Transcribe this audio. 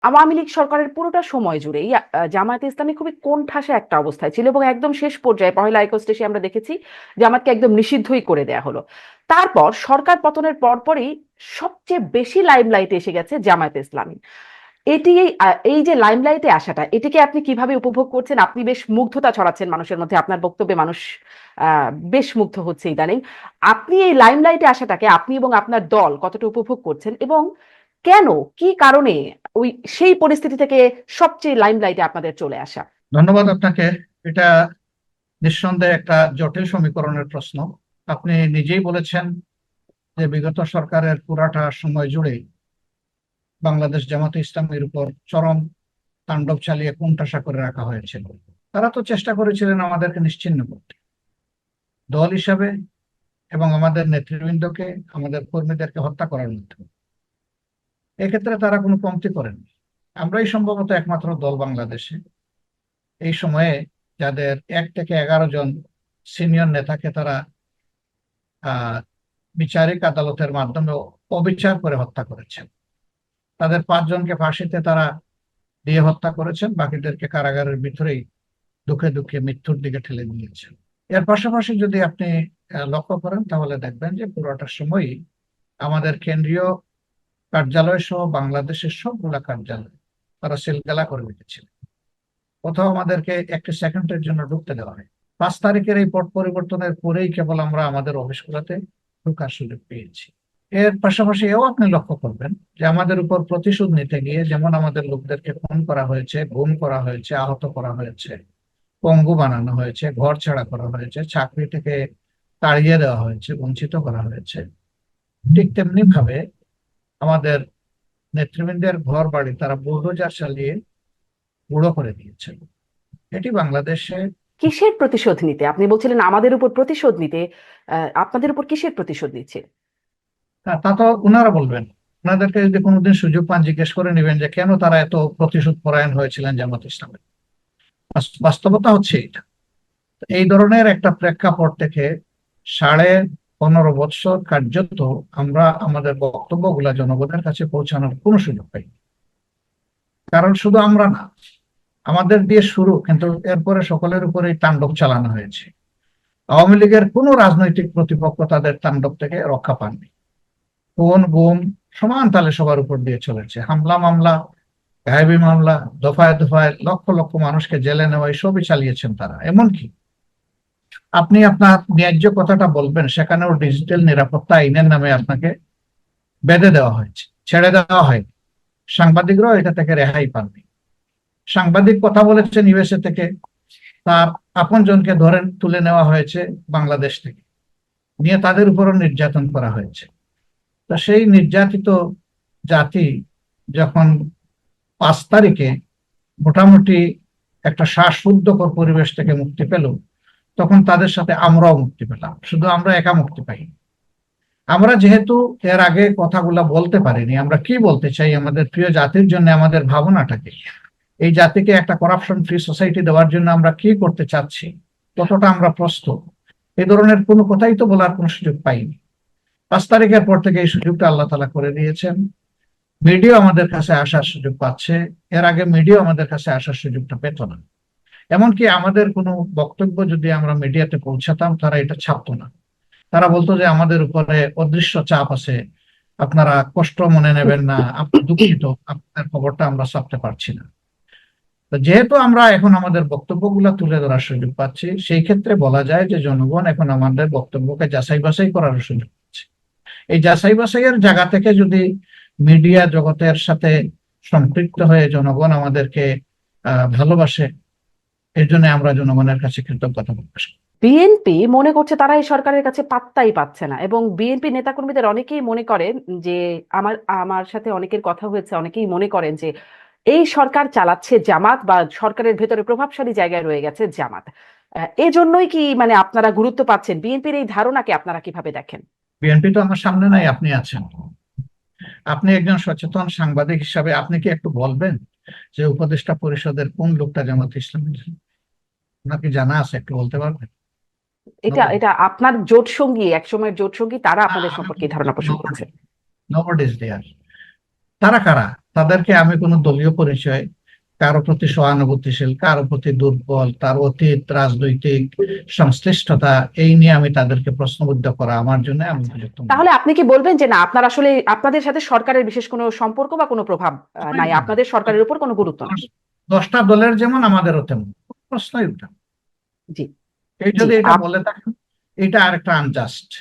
আওয়ামী লীগ সরকারের পুরোটা সময় জুড়েই জামায়াতে ইসলামী খুবই কোণঠাসা একটা অবস্থায় ছিল, এবং একদম শেষ পর্যায়ে 1 আগস্ট এসে আমরা দেখেছি জামাতকে একদম নিষিদ্ধই করে দেয়া হলো। তারপর সরকার পতনের পরপরই সবচেয়ে বেশি লাইমলাইটে এসে গেছে জামায়াতে ইসলামী। এই যে লাইমলাইটে আসাটা, এটিকে আপনি কিভাবে উপভোগ করছেন? আপনি বেশ মুগ্ধতা ছড়াচ্ছেন মানুষের মধ্যে, আপনার বক্তব্যে মানুষ বেশ মুগ্ধ হচ্ছে ইদানিং। আপনি এই লাইমলাইটে আসাটাকে আপনি এবং আপনার দল কতটা উপভোগ করছেন, এবং কেন, কি কারণে ওই সেই পরিস্থিতি থেকে সবচেয়ে লাইমলাইটে আপনাদের চলে আসা? ধন্যবাদ আপনাকে। এটা নিঃসন্দেহে একটা জটিল সমীকরণের প্রশ্ন। আপনি নিজেই বলেছেন যে বিগত সরকারের পুরাটা সময় জুড়ে বাংলাদেশ জামাতে ইসলামীর উপর চরম তাণ্ডব চালিয়ে কোণঠাসা করে রাখা হয়েছিল। তারা তো চেষ্টা করেছিলেন আমাদেরকে নিশ্চিহ্ন করতে, দল হিসাবে, এবং আমাদের নেতৃবৃন্দকে, আমাদের কর্মীদেরকে হত্যা করার মাধ্যমে। এক্ষেত্রে তারা কোনো কমতি করেননি। আমরাই সম্ভবত একমাত্র দল বাংলাদেশে এই সময়ে যাদের 1 থেকে 11 জন সিনিয়র নেতাকে তারা আহ বিচারিক আদালতের মাধ্যমে অবিচার করে হত্যা করেছেন। তাদের 5 জনকে ফাঁসিতে তারা দিয়ে হত্যা করেছেন, বাকিদেরকে কারাগারের ভিতরেই দুঃখে দুঃখে মৃত্যুর দিকে ঠেলে দিয়েছেন। এর পাশাপাশি যদি আপনি লক্ষ্য করেন তাহলে দেখবেন যে পুরোটা সময়ই আমাদের কেন্দ্রীয় কার্যালয় সহ বাংলাদেশের সবগুলা কার্যালয় তারা সিলগালা করে রেখেছিল। কোথাও আমাদেরকে একটি সেকেন্ডের জন্য ঢুকতে দেওয়া হয়। 5 তারিখের এই পট পরিবর্তনের পরেই কেবল আমরা আমাদের অফিসগুলোতে ঢোকার সুযোগ পেয়েছি। এর পাশাপাশি এও আপনি লক্ষ্য করবেন যে আমাদের উপর প্রতিশোধ নিতে গিয়ে যেমন আমাদের লোকদেরকে খুন করা হয়েছে, গুম করা হয়েছে, আহত করা হয়েছে, পঙ্গু বানানো হয়েছে, ঘর ছাড়া করা হয়েছে, চাকরি থেকে তাড়িয়ে দেওয়া হয়েছে, বঞ্চিত করা হয়েছে, ঠিক তেমনি ভাবে আমাদের নেতৃবৃন্দের ঘর বাড়ি তারা বুলডোজার চালিয়ে গুঁড়ো করে দিয়েছে। এটি বাংলাদেশে। কিসের প্রতিশোধ নিতে? আপনি বলছিলেন আমাদের উপর প্রতিশোধ নিতে, আপনাদের উপর কিসের প্রতিশোধ নিচ্ছে? তা তো ওনারা বলবেন। ওনাদেরকে যদি কোনোদিন সুযোগ পান জিজ্ঞেস করে নেবেন যে কেন তারা এত প্রতিশোধ পরায়ণ হয়েছিলেন জামাত ইসলামের। বাস্তবতা হচ্ছে এটা। এই ধরনের একটা প্রেক্ষাপট থেকে 15.5 বছর কার্যত আমরা আমাদের বক্তব্যগুলা জনগণের কাছে পৌঁছানোর কোনো সুযোগ পাই। কারণ শুধু আমরা না, আমাদের দিয়ে শুরু, কিন্তু এরপরে সকলের উপরেই তাণ্ডব চালানো হয়েছে। আওয়ামী লীগের কোনো রাজনৈতিক প্রতিপক্ষ তাদের তাণ্ডব থেকে রক্ষা পাননি। খুন গুম সমান তালে সবার উপর দিয়ে চলেছে। হামলা মামলা, গায়েবী মামলা, দফায় দফায় লক্ষ লক্ষ মানুষকে জেলে নেওয়া, সবই চালিয়েছেন তারা। এমনকি আপনি আপনার ন্যায্য কথাটা বলবেন, সেখানেও ডিজিটাল নিরাপত্তা আইনের নামে আপনাকে বেঁধে দেওয়া হয়েছে, ছেড়ে দেওয়া হয়। সাংবাদিকরাও এটা থেকে রেহাই পাননি। সাংবাদিক কথা বলেছেন ইউএসএ থেকে, তার আপনজনকে ধরেন তুলে নেওয়া হয়েছে বাংলাদেশ থেকে, নিয়ে তাদের উপরও নির্যাতন করা হয়েছে। তা সেই নির্যাতিত জাতি যখন 5 তারিখে মোটামুটি একটা শ্বাসরুদ্ধকর পরিবেশ থেকে মুক্তি পেল, তখন তাদের সাথে আমরাও মুক্তি পেলাম। শুধু আমরা একা মুক্তি পাই। আমরা যেহেতু এর আগে কথাগুলা বলতে পারিনি, আমরা কি বলতে চাই আমাদের প্রিয় জাতির জন্য, আমাদের ভাবনাটাকে, এই জাতিকে একটা করাপশন ফ্রি সোসাইটি দেওয়ার জন্য আমরা কি করতে চাচ্ছি, কতটা আমরা প্রস্তুত, এই ধরনের কোনো কথাই তো বলার কোনো সুযোগ পাইনি। 5 তারিখের পর থেকে এই সুযোগটা আল্লাহ তাআলা করে দিয়েছেন। মিডিয়া আমাদের কাছে আসার সুযোগ পাচ্ছে। এর আগে মিডিয়া আমাদের কাছে আসার সুযোগটা পেত না। এমনকি আমাদের কোনো বক্তব্য যদি আমরা মিডিয়াতে পৌঁছাতাম, তারা এটা ছাপতো না। তারা বলতো যে আমাদের উপরে অদৃশ্য চাপ আছে, আপনারা কষ্ট মনে নেবেন না, দুঃখিত, আপনাদের খবরটা আমরা ছাপতে পারছি না। তো যেহেতু আমরা এখন আমাদের বক্তব্যগুলো তুলে ধরার সুযোগ পাচ্ছি, সেই ক্ষেত্রে বলা যায় যে জনগণ এখন আমাদের বক্তব্যকে যাচাই বাছাই করার সুযোগ পাচ্ছে। এই যাচাই বাছাইয়ের জায়গা থেকে যদি মিডিয়া জগতের সাথে সম্পৃক্ত হয়ে জনগণ আমাদেরকে ভালোবাসে, এর জন্য আমরা জনগণের কাছে কৃতজ্ঞতা প্রকাশ করি। বিএনপি মনে করছে তারা এই সরকারের কাছে পাত্তাই পাচ্ছে না, এবং বিএনপি নেতাকর্মীদের অনেকেই মনে করেন যে, আমার আমার সাথে অনেকের কথা হয়েছে, অনেকেই মনে করেন যে এই সরকার চালাচ্ছে জামাত, বা সরকারের ভেতরে প্রভাবশালী জায়গায় রয়ে গেছে জামাত। এজন্যই কি মানে আপনারা গুরুত্ব পাচ্ছেন? বিএনপির এই ধারণাকে আপনারা কিভাবে দেখেন? বিএনপি তো আমার সামনে নাই, আপনি আছেন। আপনি একজন সচেতন সাংবাদিক হিসাবে আপনি কি একটু বলবেন যে উপদেষ্টা পরিষদের কোন লোকটা জামাত ইসলামের? আপনার কি জানা আছে? একটু বলতে পারবেন? এটা Nobody. এটা আপনার জোট সঙ্গী, একসময়ের জোট সঙ্গী, তারা আপনাদের আমি সম্পর্কে এই বলছি, ধারণা পোষণ nobody, করছে। nobody is there. তারা কারা? তাদেরকে আমি কোনো দলীয় পরিচয়, কারো প্রতি সহানুভূতিশীল, কারো প্রতি দুর্বল, তার অতীত রাজনৈতিক সংশ্লিষ্টতা, এই নিয়ে আমি তাদেরকে প্রশ্নবিদ্ধ করা আমার জন্য আমি আচ্ছা, উপযুক্ত মনে তাহলে আপনি কি বলবেন যে না আপনার আসলে আপনাদের সাথে সরকারের বিশেষ কোনো সম্পর্ক বা কোনো প্রভাব করি নাই, না। আপনাদের সরকারের উপর কোনো গুরুত্ব নাই? 10টা দলের যেমন আমাদেরও তেমন, কোনো প্রশ্নই ওঠে না। জি। এই জি। যদি এটা বলে থাকেন, এটা আরেকটা আনজাস্ট।